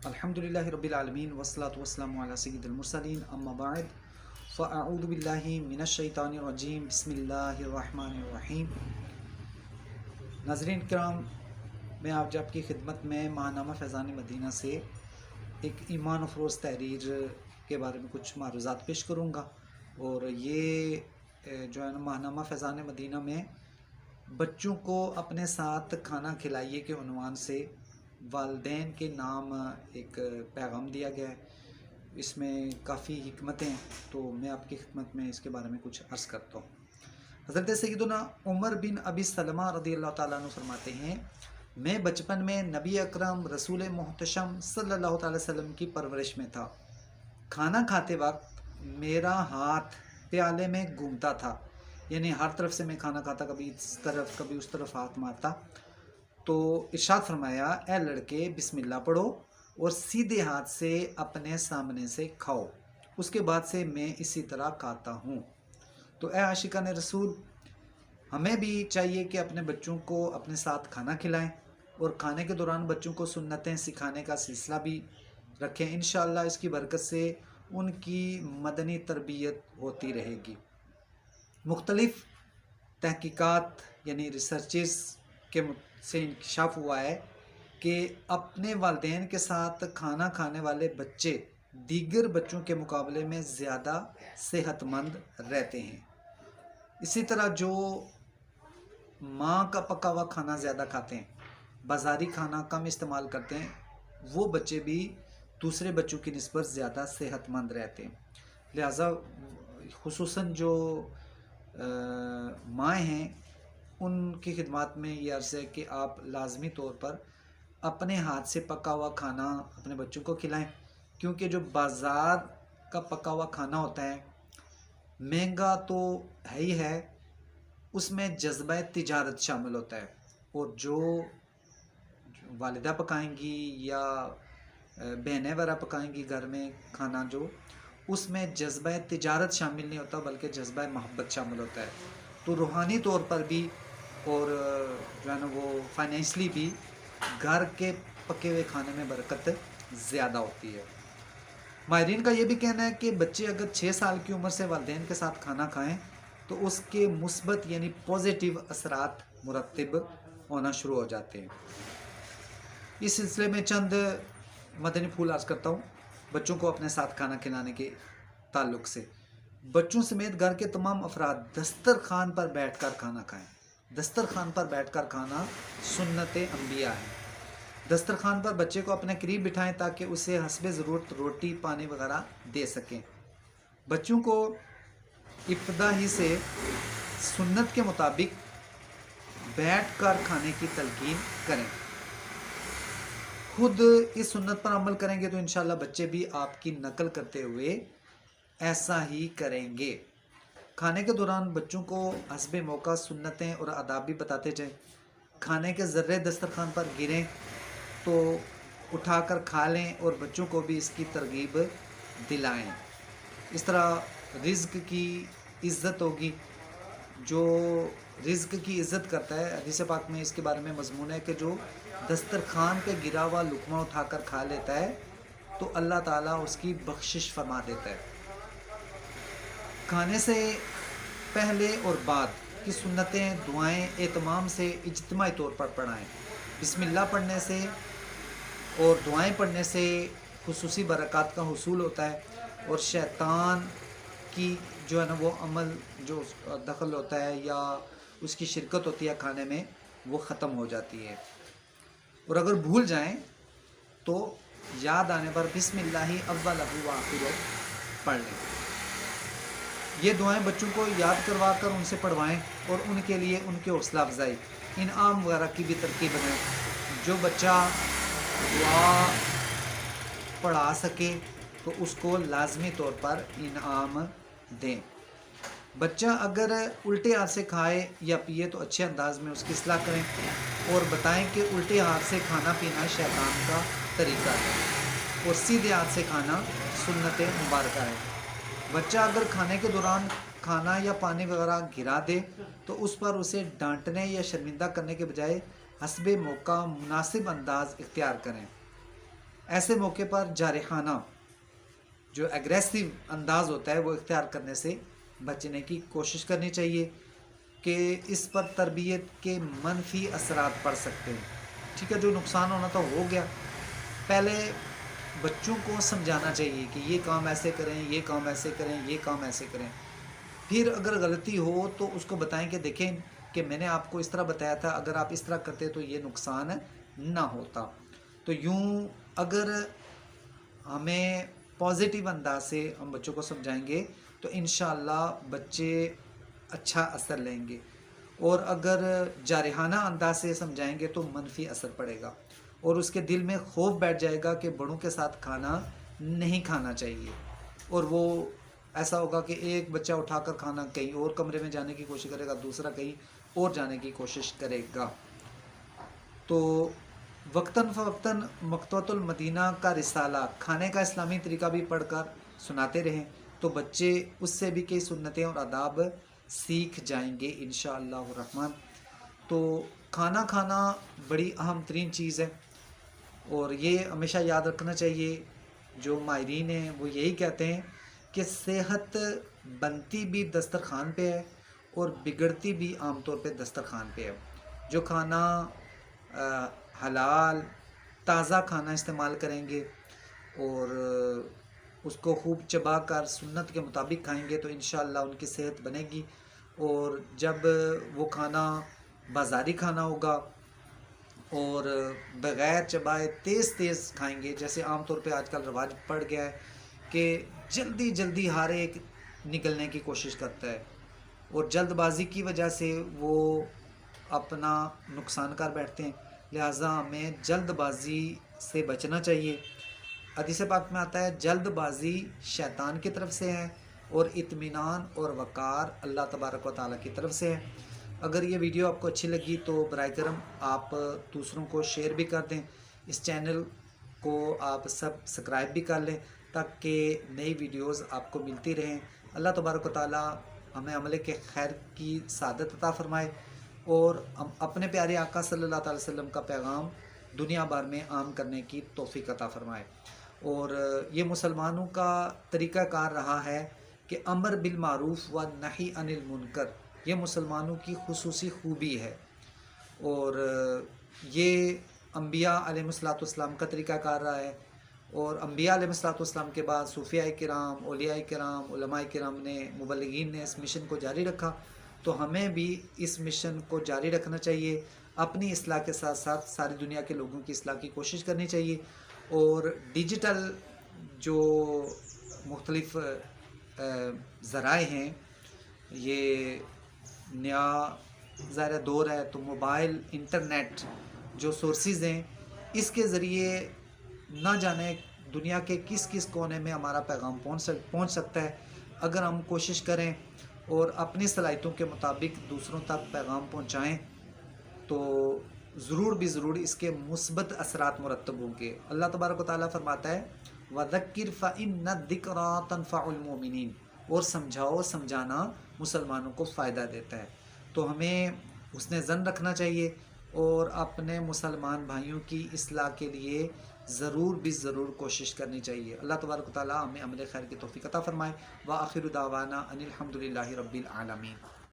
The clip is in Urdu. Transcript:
الحمدللہ رب العالمین والصلاة والسلام علی سید المرسلین اما بعد فاعوذ باللہ من الشیطان الرجیم بسم اللہ الرحمن الرحیم۔ ناظرین کرام، میں آپ جب کی خدمت میں ماہنامہ فیضان مدینہ سے ایک ایمان افروز تحریر کے بارے میں کچھ معروضات پیش کروں گا، اور یہ جو ہے نا ماہنامہ فیضان مدینہ میں بچوں کو اپنے ساتھ کھانا کھلائیے کے عنوان سے والدین کے نام ایک پیغام دیا گیا ہے۔ اس میں کافی حکمتیں، تو میں آپ کی خدمت میں اس کے بارے میں کچھ عرض کرتا ہوں۔ حضرت سیدنا عمر بن ابی سلمہ رضی اللہ تعالیٰ عنہ فرماتے ہیں، میں بچپن میں نبی اکرم رسول محتشم صلی اللہ تعالی وسلم کی پرورش میں تھا۔ کھانا کھاتے وقت میرا ہاتھ پیالے میں گھومتا تھا، یعنی ہر طرف سے میں کھانا کھاتا، کبھی اس طرف کبھی اس طرف ہاتھ مارتا۔ تو ارشاد فرمایا، اے لڑکے بسم اللہ پڑھو اور سیدھے ہاتھ سے اپنے سامنے سے کھاؤ، اس کے بعد سے میں اسی طرح کھاتا ہوں۔ تو اے عاشقان رسول، ہمیں بھی چاہیے کہ اپنے بچوں کو اپنے ساتھ کھانا کھلائیں، اور کھانے کے دوران بچوں کو سنتیں سکھانے کا سلسلہ بھی رکھیں۔ انشاءاللہ اس کی برکت سے ان کی مدنی تربیت ہوتی رہے گی۔ مختلف تحقیقات یعنی ریسرچز کے سے انکشاف ہوا ہے کہ اپنے والدین کے ساتھ کھانا کھانے والے بچے دیگر بچوں کے مقابلے میں زیادہ صحت مند رہتے ہیں۔ اسی طرح جو ماں کا پکا ہوا کھانا زیادہ کھاتے ہیں، بازاری کھانا کم استعمال کرتے ہیں، وہ بچے بھی دوسرے بچوں کی نسبت زیادہ صحت مند رہتے ہیں۔ لہٰذا خصوصاً جو مائیں ہیں، ان کی خدمات میں یہ عرض ہے کہ آپ لازمی طور پر اپنے ہاتھ سے پکا ہوا کھانا اپنے بچوں کو کھلائیں، کیونکہ جو بازار کا پکا ہوا کھانا ہوتا ہے مہنگا تو ہے ہی ہے، اس میں جذبہ تجارت شامل ہوتا ہے، اور جو والدہ پکائیں گی یا بہنیں وغیرہ پکائیں گی گھر میں کھانا، جو اس میں جذبہ تجارت شامل نہیں ہوتا بلکہ جذبہ محبت شامل ہوتا ہے۔ تو روحانی طور پر بھی اور جو ہے نا وہ فائنینشلی بھی گھر کے پکے ہوئے کھانے میں برکت زیادہ ہوتی ہے۔ ماہرین کا یہ بھی کہنا ہے کہ بچے اگر 6 سال کی عمر سے والدین کے ساتھ کھانا کھائیں تو اس کے مثبت یعنی پازیٹیو اثرات مرتب ہونا شروع ہو جاتے ہیں۔ اس سلسلے میں چند مدنی پھول عرض کرتا ہوں بچوں کو اپنے ساتھ کھانا کھلانے کے تعلق سے۔ بچوں سمیت گھر کے تمام افراد دسترخوان پر بیٹھ کر کھانا کھائیں۔ دسترخوان پر بیٹھ کر کھانا سنت انبیاء ہے۔ دسترخوان پر بچے کو اپنے قریب بٹھائیں تاکہ اسے حسب ضرورت روٹی پانی وغیرہ دے سکیں۔ بچوں کو ابتدا ہی سے سنت کے مطابق بیٹھ کر کھانے کی تلقین کریں۔ خود اس سنت پر عمل کریں گے تو انشاءاللہ بچے بھی آپ کی نقل کرتے ہوئے ایسا ہی کریں گے۔ کھانے کے دوران بچوں کو حسب موقع سنتیں اور آداب بھی بتاتے جائیں۔ کھانے کے ذرے دسترخوان پر گریں تو اٹھا کر کھا لیں، اور بچوں کو بھی اس کی ترغیب دلائیں۔ اس طرح رزق کی عزت ہوگی۔ جو رزق کی عزت کرتا ہے، حدیث پاک میں اس کے بارے میں مضمون ہے کہ جو دسترخوان پہ گرا ہوا لقمہ اٹھا کر کھا لیتا ہے تو اللہ تعالیٰ اس کی بخشش فرما دیتا ہے۔ کھانے سے پہلے اور بعد کی سنتیں دعائیں اہتمام سے اجتماعی طور پر پڑھائیں۔ بسم اللہ پڑھنے سے اور دعائیں پڑھنے سے خصوصی برکات کا حصول ہوتا ہے، اور شیطان کی جو ہے نا وہ عمل جو دخل ہوتا ہے یا اس کی شرکت ہوتی ہے کھانے میں، وہ ختم ہو جاتی ہے۔ اور اگر بھول جائیں تو یاد آنے پر بسم اللہ اولہ و آخرہ پڑھ لیں۔ یہ دعائیں بچوں کو یاد کروا کر ان سے پڑھوائیں، اور ان کے لیے ان کے حوصلہ افزائی، انعام وغیرہ کی بھی ترکیب بنائیں۔ جو بچہ دعا پڑھا سکے تو اس کو لازمی طور پر انعام دیں۔ بچہ اگر الٹے ہاتھ سے کھائے یا پیے تو اچھے انداز میں اس کی اصلاح کریں، اور بتائیں کہ الٹے ہاتھ سے کھانا پینا شیطان کا طریقہ ہے، اور سیدھے ہاتھ سے کھانا سنت مبارکہ ہے۔ بچہ اگر کھانے کے دوران کھانا یا پانی وغیرہ گرا دے تو اس پر اسے ڈانٹنے یا شرمندہ کرنے کے بجائے حسب موقع مناسب انداز اختیار کریں۔ ایسے موقع پر جارحانہ جو ایگریسو انداز ہوتا ہے وہ اختیار کرنے سے بچنے کی کوشش کرنی چاہیے کہ اس پر تربیت کے منفی اثرات پڑ سکتے ہیں. ٹھیک ہے، جو نقصان ہونا تھا ہو گیا. پہلے بچوں کو سمجھانا چاہیے کہ یہ کام ایسے کریں، یہ کام ایسے کریں، یہ کام ایسے کریں. پھر اگر غلطی ہو تو اس کو بتائیں کہ دیکھیں کہ میں نے آپ کو اس طرح بتایا تھا، اگر آپ اس طرح کرتے تو یہ نقصان نہ ہوتا. تو یوں اگر ہمیں پازیٹیو انداز سے ہم بچوں کو سمجھائیں گے تو انشاءاللہ بچے اچھا اثر لیں گے، اور اگر جارحانہ انداز سے سمجھائیں گے تو منفی اثر پڑے گا، اور اس کے دل میں خوف بیٹھ جائے گا کہ بڑوں کے ساتھ کھانا نہیں کھانا چاہیے. اور وہ ایسا ہوگا کہ ایک بچہ اٹھا کر کھانا کہیں اور کمرے میں جانے کی کوشش کرے گا، دوسرا کہیں اور جانے کی کوشش کرے گا. تو وقتاً فوقتاً مکتبۃ المدینہ کا رسالہ کھانے کا اسلامی طریقہ بھی پڑھ کر سناتے رہیں تو بچے اس سے بھی کئی سنتیں اور آداب سیکھ جائیں گے انشاءاللہ الرحمن. تو کھانا کھانا بڑی اہم ترین چیز ہے، اور یہ ہمیشہ یاد رکھنا چاہیے. جو ماہرین ہیں وہ یہی کہتے ہیں کہ صحت بنتی بھی دسترخوان پہ ہے اور بگڑتی بھی عام طور پہ دسترخوان پہ ہے. جو کھانا حلال تازہ کھانا استعمال کریں گے اور اس کو خوب چبا کر سنت کے مطابق کھائیں گے تو انشاءاللہ ان کی صحت بنے گی. اور جب وہ کھانا بازاری کھانا ہوگا اور بغیر چبائے تیز تیز کھائیں گے، جیسے عام طور پہ آج کل رواج پڑ گیا ہے کہ جلدی جلدی ہر ایک نکلنے کی کوشش کرتا ہے، اور جلد بازی کی وجہ سے وہ اپنا نقصان کر بیٹھتے ہیں. لہٰذا ہمیں جلد بازی سے بچنا چاہیے. حدیث پاک میں آتا ہے جلد بازی شیطان کی طرف سے ہے اور اطمینان اور وقار اللہ تبارک و تعالیٰ کی طرف سے ہے. اگر یہ ویڈیو آپ کو اچھی لگی تو برائے کرم آپ دوسروں کو شیئر بھی کر دیں. اس چینل کو آپ سبسکرائب بھی کر لیں تاکہ نئی ویڈیوز آپ کو ملتی رہیں. اللہ تبارک و تعالیٰ ہمیں عمل کے خیر کی سعادت عطا فرمائے اور ہم اپنے پیارے آقا صلی اللہ تعالی وسلم کا پیغام دنیا بھر میں عام کرنے کی توفیق عطا فرمائے. اور یہ مسلمانوں کا طریقہ کار رہا ہے کہ امر بالمعروف و نہی عن المنکر، یہ مسلمانوں کی خصوصی خوبی ہے. اور یہ انبیاء علیہ السلام کا طریقہ کار رہا ہے، اور انبیاء علیہ السلام کے بعد صوفیاء کرام، اولیاء کرام، علماء کرام نے، مبلغین نے اس مشن کو جاری رکھا. تو ہمیں بھی اس مشن کو جاری رکھنا چاہیے. اپنی اصلاح کے ساتھ ساتھ ساری دنیا کے لوگوں کی اصلاح کی کوشش کرنی چاہیے. اور ڈیجیٹل جو مختلف ذرائع ہیں، یہ نیا ظاہر دور ہے، تو موبائل انٹرنیٹ جو سورسز ہیں اس کے ذریعے نہ جانے دنیا کے کس کس کونے میں ہمارا پیغام پہنچ سکتا ہے. اگر ہم کوشش کریں اور اپنی صلاحیتوں کے مطابق دوسروں تک پیغام پہنچائیں تو ضرور بھی ضرور اس کے مثبت اثرات مرتب ہوں گے. اللہ تبارک و تعالیٰ فرماتا ہے وَذَكِّرْ فَإِنَّ الذِّكْرَىٰ تَنفَعُ الْمُؤْمِنِينَ، اور سمجھانا مسلمانوں کو فائدہ دیتا ہے. تو ہمیں حسن ظن رکھنا چاہیے اور اپنے مسلمان بھائیوں کی اصلاح کے لیے ضرور بھی ضرور کوشش کرنی چاہیے. اللہ تبارک و تعالیٰ ہمیں عمل خیر کی توفیق عطا فرمائے. وآخر دعوانا ان الحمد للہ رب العالمین.